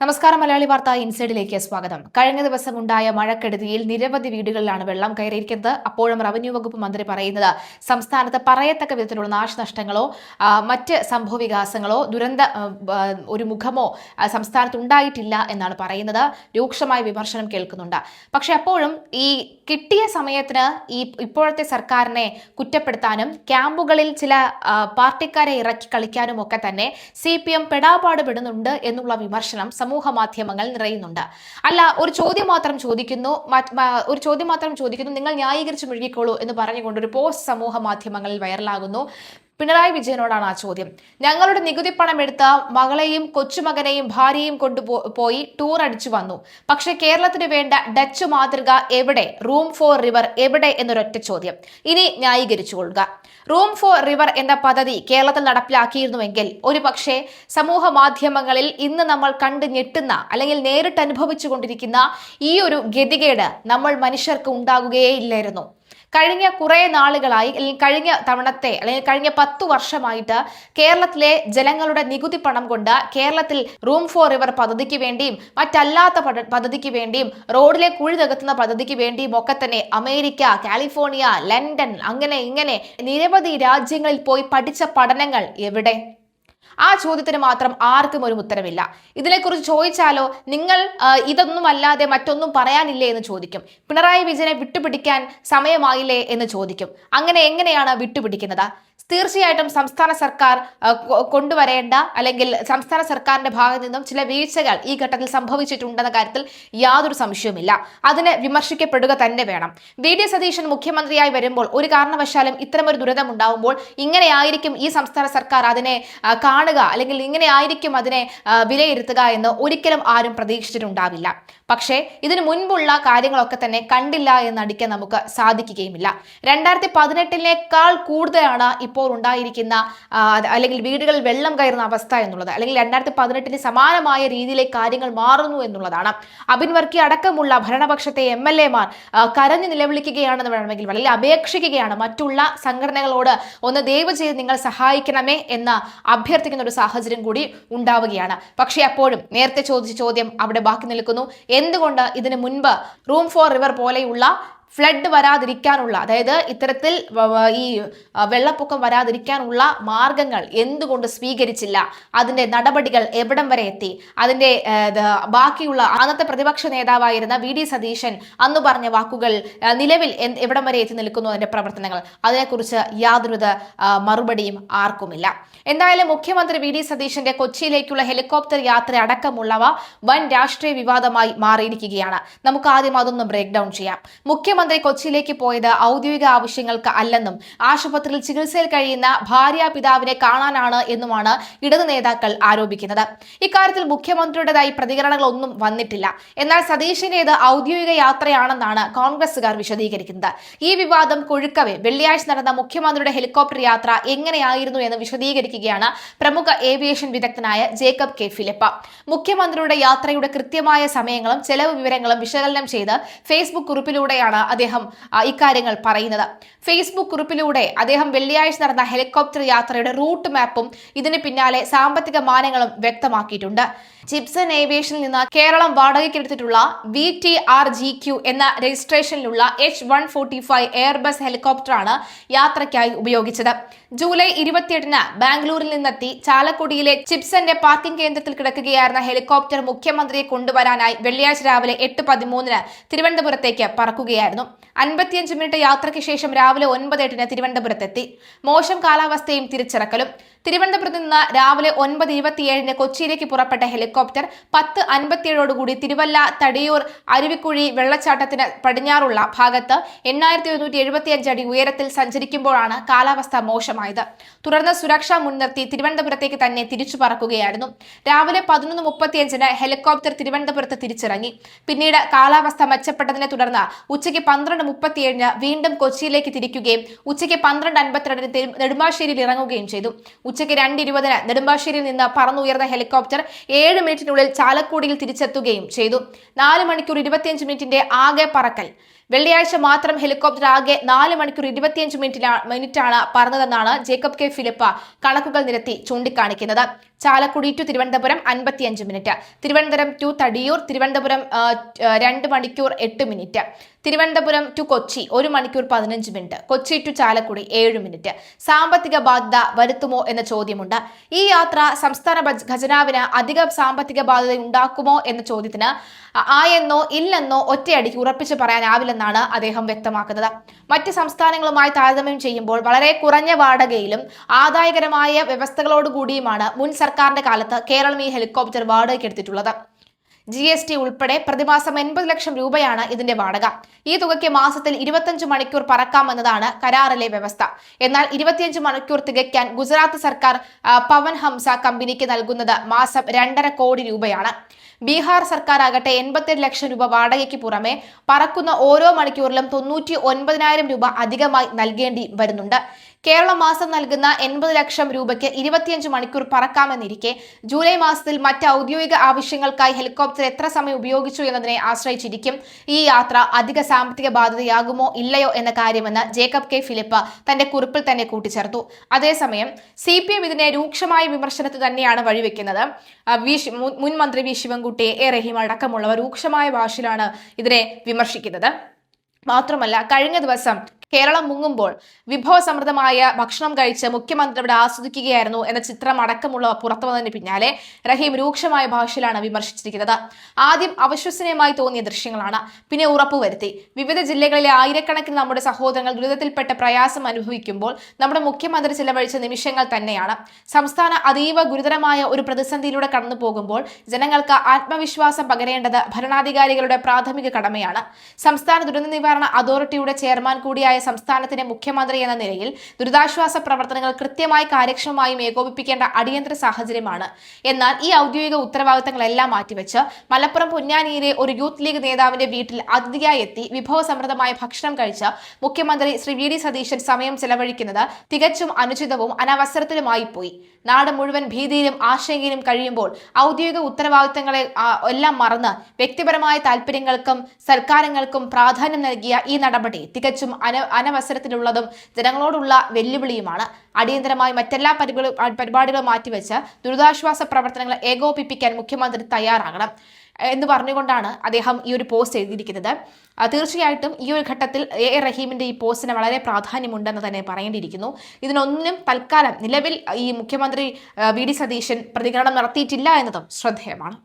നമസ്കാരം. മലയാളി വാർത്ത ഇൻസൈഡിലേക്ക് സ്വാഗതം. കഴിഞ്ഞ ദിവസം ഉണ്ടായ മഴക്കെടുതിയിൽ നിരവധി വീടുകളിലാണ് വെള്ളം കയറിയിരിക്കുന്നത്. അപ്പോഴും റവന്യൂ വകുപ്പ് മന്ത്രി പറയുന്നത് സംസ്ഥാനത്ത് പറയത്തക്ക വിധത്തിലുള്ള നാശനഷ്ടങ്ങളോ മറ്റ് സംഭവ വികാസങ്ങളോ ദുരന്ത ഒരു മുഖമോ സംസ്ഥാനത്ത് ഉണ്ടായിട്ടില്ല എന്നാണ് പറയുന്നത്. രൂക്ഷമായ വിമർശനം കേൾക്കുന്നുണ്ട്. പക്ഷെ അപ്പോഴും ഈ കിട്ടിയ സമയത്തിന് ഇപ്പോഴത്തെ സർക്കാരിനെ കുറ്റപ്പെടുത്താനും ക്യാമ്പുകളിൽ ചില പാർട്ടിക്കാരെ ഇറക്കി കളിക്കാനും ഒക്കെ തന്നെ CPM പെടാപാട് പെടുന്നുണ്ട് എന്നുള്ള വിമർശനം സമൂഹ മാധ്യമങ്ങൾ നിറയുന്നുണ്ട്. അല്ല, ഒരു ചോദ്യം മാത്രം ചോദിക്കുന്നു, നിങ്ങൾ ന്യായീകരിച്ച് മുഴുകിക്കോളൂ എന്ന് പറഞ്ഞുകൊണ്ട് ഒരു പോസ്റ്റ് സമൂഹ മാധ്യമങ്ങളിൽ വൈറലാകുന്നു. പിണറായി വിജയനോടാണ് ആ ചോദ്യം. ഞങ്ങളുടെ നികുതി പണം എടുത്ത മകളെയും കൊച്ചുമകനെയും ഭാര്യയും കൊണ്ടുപോയി ടൂർ അടിച്ചു വന്നു. പക്ഷെ കേരളത്തിന് വേണ്ട ഡച്ച് മാതൃക എവിടെ? റൂം ഫോർ റിവർ എവിടെ എന്നൊരൊറ്റ ചോദ്യം. ഇനി ന്യായീകരിച്ചുകൊള്ളുക. റൂം ഫോർ റിവർ എന്ന പദ്ധതി കേരളത്തിൽ നടപ്പിലാക്കിയിരുന്നുവെങ്കിൽ ഒരു പക്ഷേ സമൂഹ മാധ്യമങ്ങളിൽ ഇന്ന് നമ്മൾ കണ്ട് ഞെട്ടുന്ന അല്ലെങ്കിൽ നേരിട്ട് അനുഭവിച്ചു കൊണ്ടിരിക്കുന്ന ഈ ഒരു ഗതികേട് നമ്മൾ മനുഷ്യർക്ക് ഉണ്ടാകുകയേ ഇല്ലായിരുന്നു. കഴിഞ്ഞ കുറെ നാളുകളായി അല്ലെങ്കിൽ കഴിഞ്ഞ 10 വർഷമായിട്ട് കേരളത്തിലെ ജനങ്ങളുടെ നികുതി പണം കൊണ്ട് കേരളത്തിൽ റൂം ഫോർ റിവർ പദ്ധതിക്ക് വേണ്ടിയും മറ്റല്ലാത്ത പദ്ധതിക്ക് വേണ്ടിയും റോഡിലെ കുഴി നികത്തുന്ന പദ്ധതിക്ക് വേണ്ടിയും ഒക്കെ തന്നെ അമേരിക്ക, കാലിഫോർണിയ, ലണ്ടൻ, അങ്ങനെ ഇങ്ങനെ നിരവധി രാജ്യങ്ങളിൽ പോയി പഠിച്ച പഠനങ്ങൾ എവിടെ? ആ ചോദ്യത്തിന് മാത്രം ആർക്കും ഒരു ഉത്തരവില്ല. ഇതിനെക്കുറിച്ച് ചോദിച്ചാലോ നിങ്ങൾ ഇതൊന്നും അല്ലാതെ മറ്റൊന്നും പറയാനില്ലേ എന്ന് ചോദിക്കും. പിണറായി വിജയനെ വിട്ടുപിടിക്കാൻ സമയമായില്ലേ എന്ന് ചോദിക്കും. അങ്ങനെ എങ്ങനെയാണ് വിട്ടുപിടിക്കുന്നത്? തീർച്ചയായിട്ടും സംസ്ഥാന സർക്കാർ കൊണ്ടുവരേണ്ട അല്ലെങ്കിൽ സംസ്ഥാന സർക്കാരിന്റെ ഭാഗത്ത് നിന്നും ചില വീഴ്ചകൾ ഈ ഘട്ടത്തിൽ സംഭവിച്ചിട്ടുണ്ടെന്ന കാര്യത്തിൽ യാതൊരു സംശയവുമില്ല. അതിന് വിമർശിക്കപ്പെടുക തന്നെ വേണം. VD സതീശൻ മുഖ്യമന്ത്രിയായി വരുമ്പോൾ ഒരു കാരണവശാലും ഇത്തരമൊരു ദുരിതം ഉണ്ടാവുമ്പോൾ ഇങ്ങനെയായിരിക്കും ഈ സംസ്ഥാന സർക്കാർ അതിനെ കാണുക അല്ലെങ്കിൽ ഇങ്ങനെയായിരിക്കും അതിനെ വിലയിരുത്തുക എന്ന് ഒരിക്കലും ആരും പ്രതീക്ഷിച്ചിട്ടുണ്ടാവില്ല. പക്ഷേ ഇതിനു മുൻപുള്ള കാര്യങ്ങളൊക്കെ തന്നെ കണ്ടില്ല എന്നടിക്കാൻ നമുക്ക് സാധിക്കുകയുമില്ല. 2018 കൂടുതലാണ് ഇപ്പോൾ ഉണ്ടായിരിക്കുന്ന അല്ലെങ്കിൽ വീടുകളിൽ വെള്ളം കയറുന്ന അവസ്ഥ എന്നുള്ളത്. അല്ലെങ്കിൽ 2018 സമാനമായ രീതിയിലേക്ക് കാര്യങ്ങൾ മാറുന്നു എന്നുള്ളതാണ്. അബിൻ വർക്കി അടക്കമുള്ള ഭരണപക്ഷത്തെ MLA മാർ കരഞ്ഞു നിലവിളിക്കുകയാണെന്ന് വേണമെങ്കിൽ അല്ലെങ്കിൽ അപേക്ഷിക്കുകയാണ് മറ്റുള്ള സംഘടനകളോട്, ഒന്ന് ദയവ് ചെയ്ത് നിങ്ങൾ സഹായിക്കണമേ എന്ന് അഭ്യർത്ഥിക്കുന്ന ഒരു സാഹചര്യം കൂടി ഉണ്ടാവുകയാണ്. പക്ഷേ അപ്പോഴും നേരത്തെ ചോദിച്ച ചോദ്യം അവിടെ ബാക്കി നിൽക്കുന്നു. എന്തുകൊണ്ട് ഇതിനു മുൻപ് റൂം ഫോർ റിവർ പോലെയുള്ള ഫ്ലഡ് വരാതിരിക്കാനുള്ള, അതായത് ഇത്തരത്തിൽ ഈ വെള്ളപ്പൊക്കം വരാതിരിക്കാനുള്ള മാർഗങ്ങൾ എന്തുകൊണ്ട് സ്വീകരിച്ചില്ല? അതിന്റെ നടപടികൾ എവിടം വരെ എത്തി? അതിന്റെ ബാക്കിയുള്ള അന്നത്തെ പ്രതിപക്ഷ നേതാവായിരുന്ന VD സതീശൻ അന്ന് പറഞ്ഞ വാക്കുകൾ നിലവിൽ എവിടം വരെ എത്തി നിൽക്കുന്നു? അതിന്റെ പ്രവർത്തനങ്ങൾ, അതിനെക്കുറിച്ച് യാതൊരുവിധ മറുപടിയും ആർക്കുമില്ല. എന്തായാലും മുഖ്യമന്ത്രി VD സതീശന്റെ കൊച്ചിയിലേക്കുള്ള ഹെലികോപ്റ്റർ യാത്ര അടക്കമുള്ളവ വൻ രാഷ്ട്രീയ വിവാദമായി മാറിയിരിക്കുകയാണ്. നമുക്ക് ആദ്യം അതൊന്ന് ബ്രേക്ക് ഡൗൺ ചെയ്യാം. മുഖ്യമന്ത്രി കൊച്ചിയിലേക്ക് പോയത് ഔദ്യോഗിക ആവശ്യങ്ങൾക്ക് അല്ലെന്നും ആശുപത്രിയിൽ ചികിത്സയിൽ കഴിയുന്ന ഭാര്യാപിതാവിനെ കാണാനാണ് എന്നുമാണ് ഇടതു നേതാക്കൾ ആരോപിക്കുന്നത്. ഇക്കാര്യത്തിൽ മുഖ്യമന്ത്രിയുടേതായി പ്രതികരണങ്ങളൊന്നും വന്നിട്ടില്ല. എന്നാൽ സതീശിന്റേത് ഔദ്യോഗിക യാത്രയാണെന്നാണ് കോൺഗ്രസുകാർ വിശദീകരിക്കുന്നത്. ഈ വിവാദം കൊഴുക്കവേ വെള്ളിയാഴ്ച നടന്ന മുഖ്യമന്ത്രിയുടെ ഹെലികോപ്റ്റർ യാത്ര എങ്ങനെയായിരുന്നു എന്ന് വിശദീകരിക്കുകയാണ് പ്രമുഖ ഏവിയേഷൻ വിദഗ്ധനായ ജേക്കബ് K. ഫിലിപ്പ്. മുഖ്യമന്ത്രിയുടെ യാത്രയുടെ കൃത്യമായ സമയങ്ങളും ചെലവ് വിവരങ്ങളും വിശകലനം ചെയ്ത് ഫേസ്ബുക്ക് കുറിപ്പിലൂടെയാണ് അദ്ദേഹം ഇക്കാര്യങ്ങൾ പറയുന്നത്. ഫേസ്ബുക്ക് കുറിപ്പിലൂടെ അദ്ദേഹം വെള്ളിയാഴ്ച നടന്ന ഹെലികോപ്റ്റർ യാത്രയുടെ റൂട്ട് മാപ്പും ഇതിന് പിന്നാലെ സാമ്പത്തിക മാനങ്ങളും വ്യക്തമാക്കിയിട്ടുണ്ട്. ചിപ്സൺ ഏവിയേഷനിൽ നിന്ന് കേരളം വാടകയ്ക്കെടുത്തിട്ടുള്ള VTRGQ എന്ന രജിസ്ട്രേഷനിലുള്ള H145 എയർബസ് ഹെലികോപ്റ്ററാണ് യാത്രയ്ക്കായി ഉപയോഗിച്ചത്. ജൂലൈ 28-ന് ബാംഗ്ലൂരിൽ നിന്നെത്തി ചാലക്കുടിയിലെ ചിപ്സന്റെ പാർക്കിംഗ് കേന്ദ്രത്തിൽ കിടക്കുകയായിരുന്ന ഹെലികോപ്റ്റർ മുഖ്യമന്ത്രിയെ കൊണ്ടുവരാനായി വെള്ളിയാഴ്ച രാവിലെ 8:13-ന് തിരുവനന്തപുരത്തേക്ക് പറക്കുകയായിരുന്നു. 55 മിനിറ്റ് യാത്രയ്ക്ക് ശേഷം രാവിലെ 9:08-ന് തിരുവനന്തപുരത്തെത്തി. മോശം കാലാവസ്ഥയും തിരിച്ചിറക്കലും. തിരുവനന്തപുരത്ത് നിന്ന് രാവിലെ 9:27-ന് കൊച്ചിയിലേക്ക് പുറപ്പെട്ട ഹെലികോപ്റ്റർ 10:57-ഓടുകൂടി തിരുവല്ല തടിയൂർ അരുവിക്കുഴി വെള്ളച്ചാട്ടത്തിന് പടിഞ്ഞാറുള്ള ഭാഗത്ത് 8175 അടി ഉയരത്തിൽ സഞ്ചരിക്കുമ്പോഴാണ് കാലാവസ്ഥ മോശമായത്. തുടർന്ന് സുരക്ഷ മുൻനിർത്തി തിരുവനന്തപുരത്തേക്ക് തന്നെ തിരിച്ചു പറക്കുകയായിരുന്നു. രാവിലെ 11:35-ന് ഹെലികോപ്റ്റർ തിരുവനന്തപുരത്ത് തിരിച്ചിറങ്ങി. പിന്നീട് കാലാവസ്ഥ മെച്ചപ്പെട്ടതിനെ തുടർന്ന് ഉച്ചയ്ക്ക് 12:37-ന് വീണ്ടും കൊച്ചിയിലേക്ക് തിരിക്കുകയും ഉച്ചയ്ക്ക് 12:52-ന് നെടുമ്പാശ്ശേരിയിൽ ഇറങ്ങുകയും ചെയ്തു. ഉച്ചയ്ക്ക് 2:20-ന് നെടുമ്പാശ്ശേരിയിൽ നിന്ന് പറന്നുയർന്ന ഹെലികോപ്റ്റർ 7 മിനിറ്റിനുള്ളിൽ ചാലക്കുടിയിൽ തിരിച്ചെത്തുകയും ചെയ്തു. 4 മണിക്കൂർ 25 മിനിറ്റിന്റെ ആകെ പറക്കൽ. വെള്ളിയാഴ്ച മാത്രം ഹെലികോപ്റ്റർ ആകെ 4 മണിക്കൂർ 25 മിനിറ്റാണ് പറന്നതെന്നാണ് ജേക്കബ് കെ ഫിലിപ്പ് കണക്കുകൾ നിരത്തി ചൂണ്ടിക്കാണിക്കുന്നത്. Chalakudy to Thiruvananthapuram 55 minute, Thiruvananthapuram to Thadiyoor Thiruvananthapuram 2 മണിക്കൂർ 8 മിനിറ്റ്, തിരുവനന്തപുരം ടു കൊച്ചി 1 മണിക്കൂർ 15 minute, Kochi to Chalakudy 7 minute. സാമ്പത്തിക ബാധ്യത വരുത്തുമോ എന്ന ചോദ്യമുണ്ട്. ഈ യാത്ര സംസ്ഥാന ഖജനാവിന് അധിക സാമ്പത്തിക ബാധ്യത ഉണ്ടാക്കുമോ എന്ന ചോദ്യത്തിന് ആയെന്നോ ഇല്ലെന്നോ ഒറ്റയടിക്ക് ഉറപ്പിച്ചു പറയാനാവില്ലെന്നാണ് അദ്ദേഹം വ്യക്തമാക്കുന്നത്. മറ്റ് സംസ്ഥാനങ്ങളുമായി താരതമ്യം ചെയ്യുമ്പോൾ വളരെ കുറഞ്ഞ വാടകയിലും ആദായകരമായ വ്യവസ്ഥകളോടുകൂടിയുമാണ് മുൻ സർക്കാരിന്റെ കാലത്ത് കേരളം ഈ ഹെലികോപ്റ്റർ വാടകയ്ക്ക് എടുത്തിട്ടുള്ളത്. GST ഉൾപ്പെടെ പ്രതിമാസം 80 ലക്ഷം രൂപയാണ് ഇതിന്റെ വാടക. ഈ തുകയ്ക്ക് മാസത്തിൽ 25 മണിക്കൂർ പറക്കാമെന്നതാണ് കരാറിലെ വ്യവസ്ഥ. എന്നാൽ 25 മണിക്കൂർ തികയ്ക്കാൻ ഗുജറാത്ത് സർക്കാർ പവൻ ഹംസ കമ്പനിക്ക് നൽകുന്നത് മാസം 2.5 കോടി രൂപയാണ്. ബീഹാർ സർക്കാർ ആകട്ടെ 87 ലക്ഷം രൂപ വാടകയ്ക്ക് പുറമെ പറക്കുന്ന ഓരോ മണിക്കൂറിലും 99,000 രൂപ അധികമായി നൽകേണ്ടി വരുന്നുണ്ട്. കേരളം മാസം നൽകുന്ന 80 ലക്ഷം രൂപയ്ക്ക് 25 മണിക്കൂർ പറക്കാമെന്നിരിക്കെ ജൂലൈ മാസത്തിൽ മറ്റ് ഔദ്യോഗിക ആവശ്യങ്ങൾക്കായി ഹെലികോപ്റ്റർ എത്ര സമയം ഉപയോഗിച്ചു എന്നതിനെ ആശ്രയിച്ചിരിക്കും ഈ യാത്ര അധിക സാമ്പത്തിക ബാധ്യതയാകുമോ ഇല്ലയോ എന്ന കാര്യമെന്ന് ജേക്കബ് കെ ഫിലിപ്പ് തന്റെ കുറിപ്പിൽ തന്നെ കൂട്ടിച്ചേർത്തു. അതേസമയം CPM ഇതിനെ രൂക്ഷമായ വിമർശനത്തിന് തന്നെയാണ് വഴിവെക്കുന്നത്. മുൻ മന്ത്രി വി ശിവൻകുട്ടി, എ റഹീം അടക്കമുള്ളവർ രൂക്ഷമായ ഭാഷയിലാണ് ഇതിനെ വിമർശിക്കുന്നത്. മാത്രമല്ല, കഴിഞ്ഞ ദിവസം കേരളം മുങ്ങുമ്പോൾ വിഭവസമൃദ്ധമായ ഭക്ഷണം കഴിച്ച് മുഖ്യമന്ത്രി ഇവിടെ ആസ്വദിക്കുകയായിരുന്നു എന്ന ചിത്രം അടക്കമുള്ളവ പുറത്തു വന്നതിന് പിന്നാലെ റഹീം രൂക്ഷമായ ഭാഷയിലാണ് വിമർശിച്ചിരിക്കുന്നത്. ആദ്യം അവിശ്വസനീയമായി തോന്നിയ ദൃശ്യങ്ങളാണ്, പിന്നെ ഉറപ്പുവരുത്തി. വിവിധ ജില്ലകളിലെ ആയിരക്കണക്കിന് നമ്മുടെ സഹോദരങ്ങൾ ദുരിതത്തിൽപ്പെട്ട പ്രയാസം അനുഭവിക്കുമ്പോൾ നമ്മുടെ മുഖ്യമന്ത്രി ചിലവഴിച്ച നിമിഷങ്ങൾ തന്നെയാണ്. സംസ്ഥാന അതീവ ഗുരുതരമായ ഒരു പ്രതിസന്ധിയിലൂടെ കടന്നു പോകുമ്പോൾ ജനങ്ങൾക്ക് ആത്മവിശ്വാസം പകരേണ്ടത് ഭരണാധികാരികളുടെ പ്രാഥമിക കടമയാണ്. സംസ്ഥാന ദുരന്ത നിവാരണ അതോറിറ്റിയുടെ ചെയർമാൻ കൂടിയായ സംസ്ഥാനത്തിന്റെ മുഖ്യമന്ത്രി എന്ന നിലയിൽ ദുരിതാശ്വാസ പ്രവർത്തനങ്ങൾ കൃത്യമായി കാര്യക്ഷമമായും ഏകോപിപ്പിക്കേണ്ട അടിയന്തര സാഹചര്യമാണ്. എന്നാൽ ഈ ഔദ്യോഗിക ഉത്തരവാദിത്തങ്ങളെല്ലാം മാറ്റിവെച്ച് മലപ്പുറം പൊന്നാനിയിലെ ഒരു യൂത്ത് ലീഗ് നേതാവിന്റെ വീട്ടിൽ അതിഥിയായി എത്തി വിഭവസമൃദ്ധമായ ഭക്ഷണം കഴിച്ച് മുഖ്യമന്ത്രി ശ്രീ VD സതീശൻ സമയം ചെലവഴിക്കുന്നത് തികച്ചും അനുചിതവും അനവസരത്തിലുമായി പോയി. നാട് മുഴുവൻ ഭീതിയിലും ആശങ്കയിലും കഴിയുമ്പോൾ ഔദ്യോഗിക ഉത്തരവാദിത്തങ്ങളെ എല്ലാം മറന്ന് വ്യക്തിപരമായ താല്പര്യങ്ങൾക്കും സർക്കാരുകൾക്കും പ്രാധാന്യം നൽകിയ ഈ നടപടി തികച്ചും അനവസരത്തിലുള്ളതും ജനങ്ങളോടുള്ള വെല്ലുവിളിയുമാണ്. അടിയന്തരമായി മറ്റെല്ലാ പരിപാടികളും മാറ്റിവെച്ച് ദുരിതാശ്വാസ പ്രവർത്തനങ്ങൾ ഏകോപിപ്പിക്കാൻ മുഖ്യമന്ത്രി തയ്യാറാകണം എന്ന് പറഞ്ഞുകൊണ്ടാണ് അദ്ദേഹം ഈ ഒരു പോസ്റ്റ് എഴുതിയിരിക്കുന്നത്. തീർച്ചയായിട്ടും ഈ ഒരു ഘട്ടത്തിൽ എ റഹീമിന്റെ ഈ പോസ്റ്റിന് വളരെ പ്രാധാന്യമുണ്ടെന്ന് തന്നെ പറയേണ്ടിയിരിക്കുന്നു. ഇതിനൊന്നിനും തൽക്കാലം നിലവിൽ ഈ മുഖ്യമന്ത്രി VD സതീശൻ പ്രതികരണം നടത്തിയിട്ടില്ല എന്നതും ശ്രദ്ധേയമാണ്.